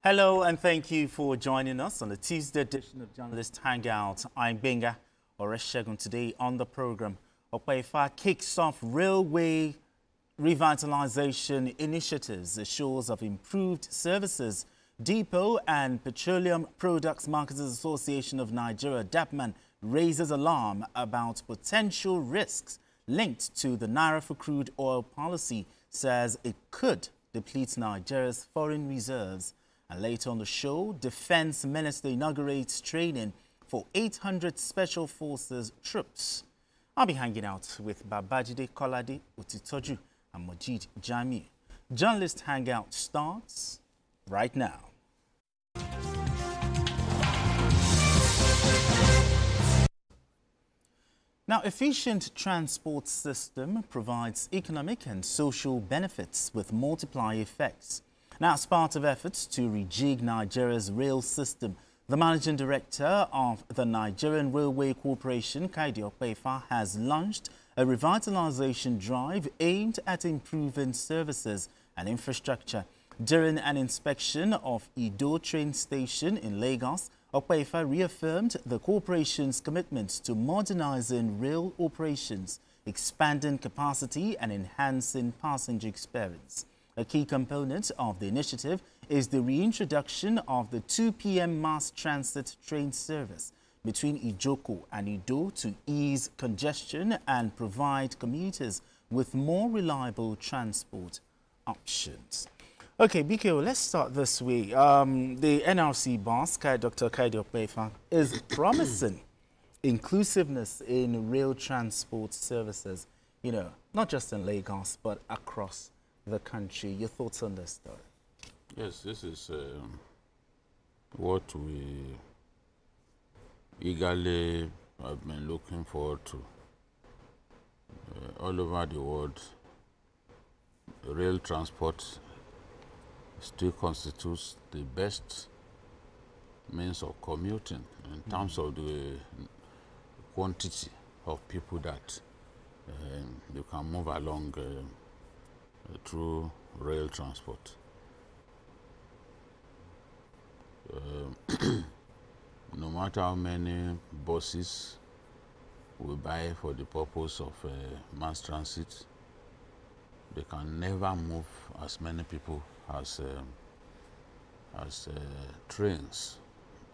Hello and thank you for joining us on the Tuesday edition of Journalist Hangout. I'm Benga Oreshegun. Today on the program, OPEIFA kicks off railway revitalization initiatives, assures of improved services. Depot and Petroleum Products Marketers Association of Nigeria, DAPMAN, raises alarm about potential risks linked to the Naira for crude oil policy, says it could deplete Nigeria's foreign reserves. And later on the show, Defense Minister inaugurates training for 800 Special Forces troops. I'll be hanging out with Babajide Kolade Otitoju and Majid Jami. Journalist Hangout starts right now. Now, efficient transport system provides economic and social benefits with multiplier effects. Now, as part of efforts to rejig Nigeria's rail system, the Managing Director of the Nigerian Railway Corporation, Kaide OPEIFA, has launched a revitalization drive aimed at improving services and infrastructure. During an inspection of Ido train station in Lagos, OPEIFA reaffirmed the corporation's commitment to modernizing rail operations, expanding capacity and enhancing passenger experience. A key component of the initiative is the reintroduction of the 2 p.m. mass transit train service between Ijoko and Ido to ease congestion and provide commuters with more reliable transport options. Okay, BKO, let's start this way. The NRC boss, Dr. Kaide OPEIFA, is promising inclusiveness in rail transport services, you know, not just in Lagos, but across the country. Your thoughts on this story? Yes, this is what we eagerly have been looking forward to. All over the world, rail transport still constitutes the best means of commuting in terms of the quantity of people that you can move along through rail transport. No matter how many buses we buy for the purpose of mass transit, they can never move as many people as trains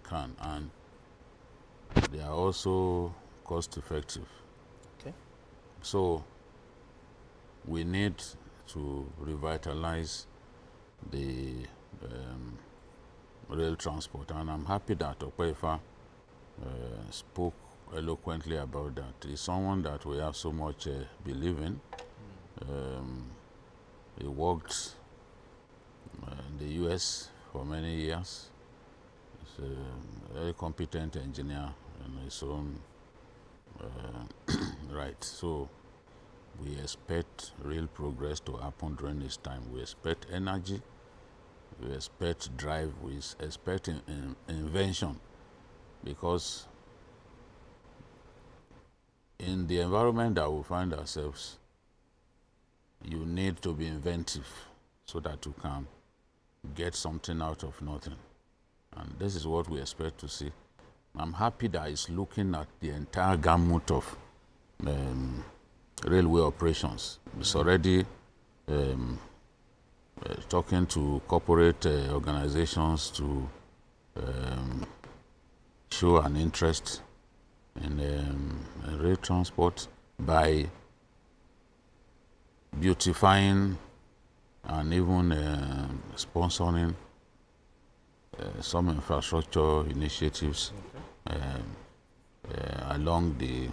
can, and they are also cost effective. Okay. So we need to revitalize the rail transport, and I'm happy that OPEIFA spoke eloquently about that. It's someone that we have so much believe in. He worked in the US for many years. He's a very competent engineer in his own right. So we expect real progress to happen during this time. We expect energy, we expect drive, we expect invention, because in the environment that we find ourselves, you need to be inventive so that you can get something out of nothing. And this is what we expect to see. I'm happy that he's looking at the entire gamut of railway operations. It's already talking to corporate organizations to show an interest in rail transport by beautifying and even sponsoring some infrastructure initiatives along the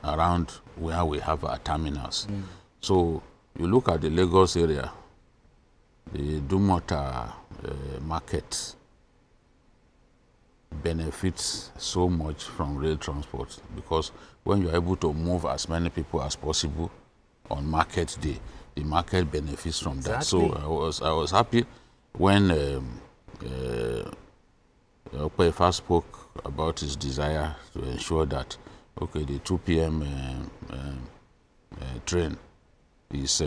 around where we have our terminals. So you look at the Lagos area, the Dumota market benefits so much from rail transport, because when you're able to move as many people as possible on market day, the market benefits from that. So I was happy when OPEIFA spoke about his desire to ensure that, okay, the 2 p.m. train is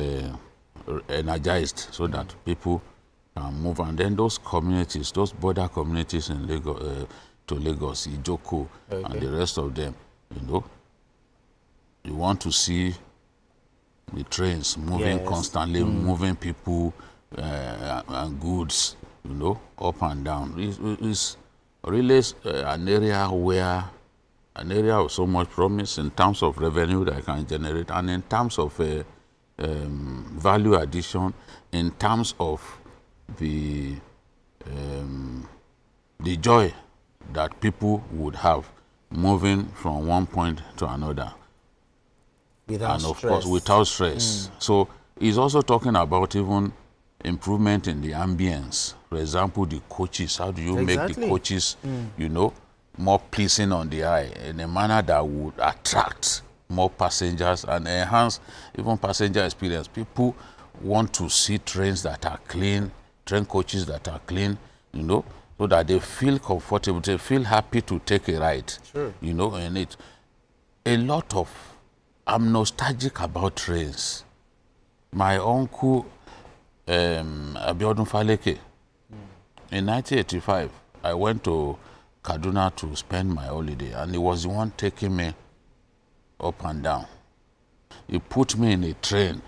energized so that people can move. And then those communities, those border communities in Lagos, to Lagos, Ijoko, and the rest of them, you know, you want to see the trains moving constantly, moving people and goods, you know, up and down. It's really an area of so much promise in terms of revenue that I can generate, and in terms of value addition, in terms of the joy that people would have moving from one point to another. Without and of stress. course without stress. So he's also talking about even improvement in the ambience. For example, the coaches. How do you make the coaches, you know, more pleasing on the eye in a manner that would attract more passengers and enhance even passenger experience? People want to see trains that are clean, train coaches that are clean, you know, so that they feel comfortable, they feel happy to take a ride, you know, in it. I'm nostalgic about trains. My uncle, Abiodun Faleke, in 1985, I went to Kaduna to spend my holiday, and he was the one taking me up and down. He put me in a train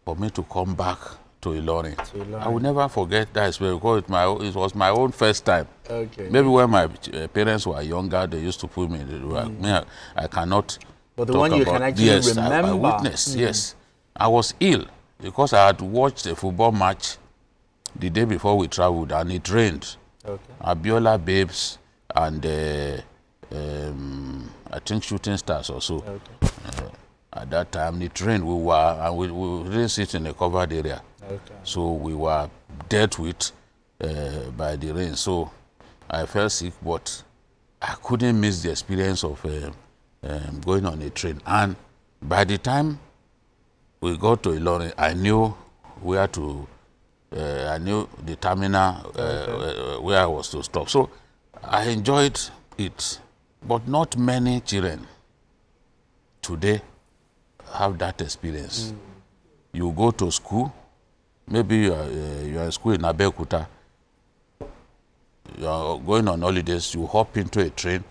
for me to come back to Ilorin. I will never forget that experience because it was my own first time. Maybe when my parents were younger, they used to put me in the I cannot. But the one you can actually remember. I witnessed, yes. I was ill because I had watched a football match the day before we traveled, and it rained. Abiola Babes and I think Shooting Stars also. At that time, it rained. We didn't sit in a covered area. So we were dealt with by the rain. So I felt sick, but I couldn't miss the experience of going on a train. And by the time we got to Ilorin, I knew where to, I knew the terminal where I was to stop. So I enjoyed it, but not many children today have that experience. You go to school, maybe you are in school in Abeokuta, you are going on holidays, you hop into a train,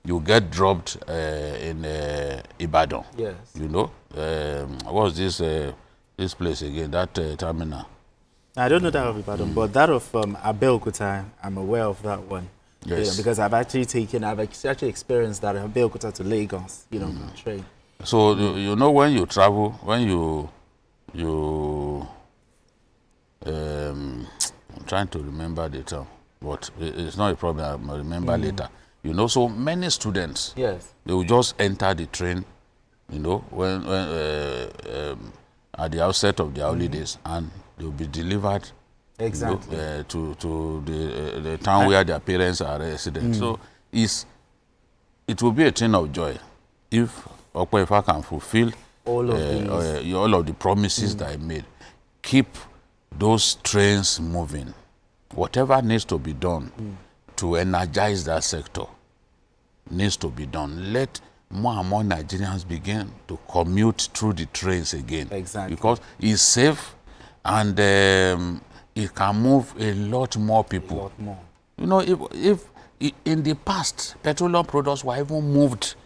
you get dropped in Ibadan. Yes. You know, what was this place again, that terminal? I don't know that of Ibadan, but that of Abeokuta, I'm aware of that one. Yes. Yeah, because I've actually experienced that Abeokuta to Lagos, you know, on train. So you know, when you travel, when I'm trying to remember the term, but it's not a problem. I'll remember later. You know, so many students, they will just enter the train, you know, when at the outset of their holidays, and they will be delivered you know, to the town where their parents are resident. So it will be a thing of joy if OPEIFA can fulfill all of the promises that I made. Keep those trains moving. Whatever needs to be done to energize that sector needs to be done. Let more and more Nigerians begin to commute through the trains again. Because it's safe and it can move a lot more people. A lot more. You know, if in the past, petroleum products were even moved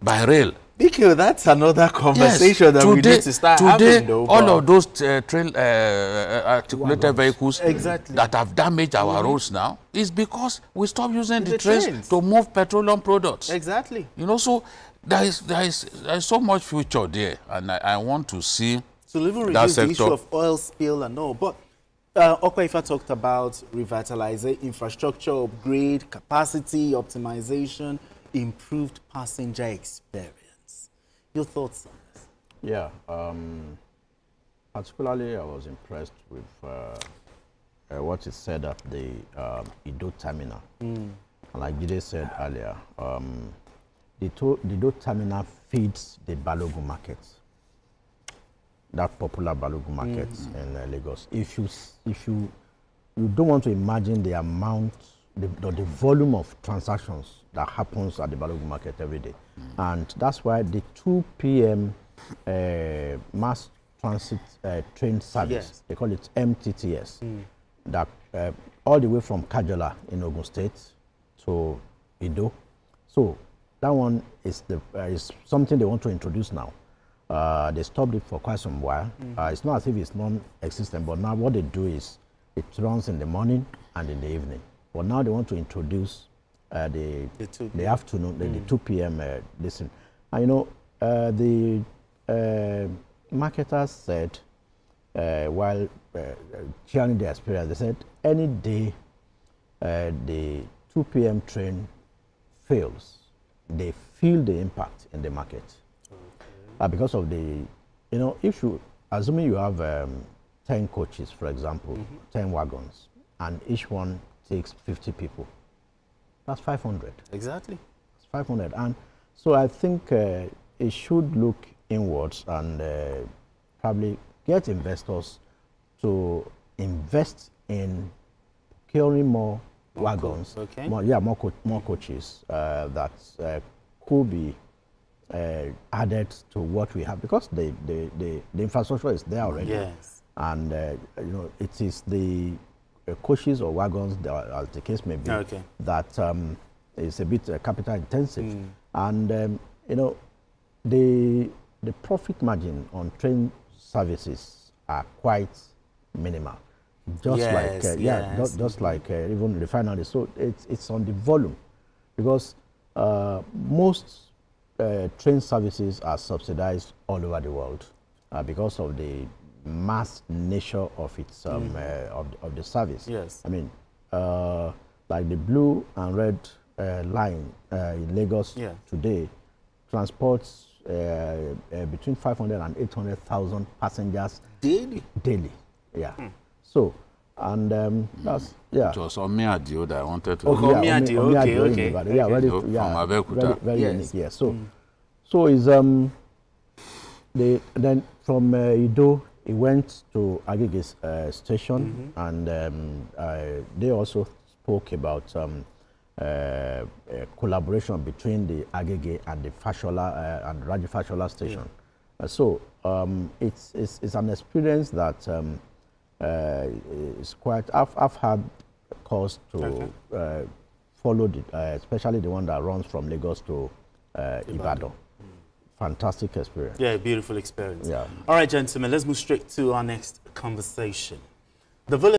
by rail. Because that's another conversation that we need to start having, though. All of those trail articulated vehicles that have damaged our roads now is because we stopped using the trains to move petroleum products. You know, so there is so much future there, and I want to see so even reduce the issue of oil spill and all. But OPEIFA talked about revitalization, infrastructure upgrade, capacity optimization, improved passenger experience. Your thoughts on this? Yeah, particularly I was impressed with what is said at the Ido terminal. And like Jide said earlier, the Ido terminal feeds the Balogun market, that popular Balogun market in Lagos. If you don't want to imagine the amount, the volume of transactions that happens at the Balogun market every day. And that's why the 2 p.m. mass transit train service. Yes. They call it MTTS. That all the way from Kajola in Ogun State to Ido. So that one is something they want to introduce now. They stopped it for quite some while. It's not as if it's non-existent, but now what they do is it runs in the morning and in the evening. But now they want to introduce the afternoon, the 2 p.m. Listen, and you know the marketers said while sharing their experience, they said any day the 2 p.m. train fails, they feel the impact in the market. Because of the, you know, if you, assuming you have 10 coaches, for example, 10 wagons, and each one takes 50 people, that's 500. Exactly. It's 500. And so I think it should look inwards and probably get investors to invest in procuring more wagons, okay. more coaches that could be added to what we have, because the infrastructure is there already. Yes. And you know, it is the coaches or wagons, as the case may be, that is a bit capital intensive. And you know, the profit margin on train services are quite minimal. Just just like even refineries. So it's on the volume, because most train services are subsidized all over the world because of the mass nature of its of the service. Yes. I mean, like the blue and red line in Lagos today transports between 500 and 800,000 passengers daily. Yeah. So, and that's It was Omiadio that I wanted to. Omiadio, okay. Yeah, very, from Abeokuta. very unique. Yeah. So is then from Ido, he went to Agege station, and they also spoke about collaboration between the Agege and the Fashola and Raji Fashola station. So it's an experience that it's quite. I've had cause to follow it, especially the one that runs from Lagos to Ibadan. Fantastic experience. Yeah, beautiful experience. Yeah. All right, gentlemen, let's move straight to our next conversation. The village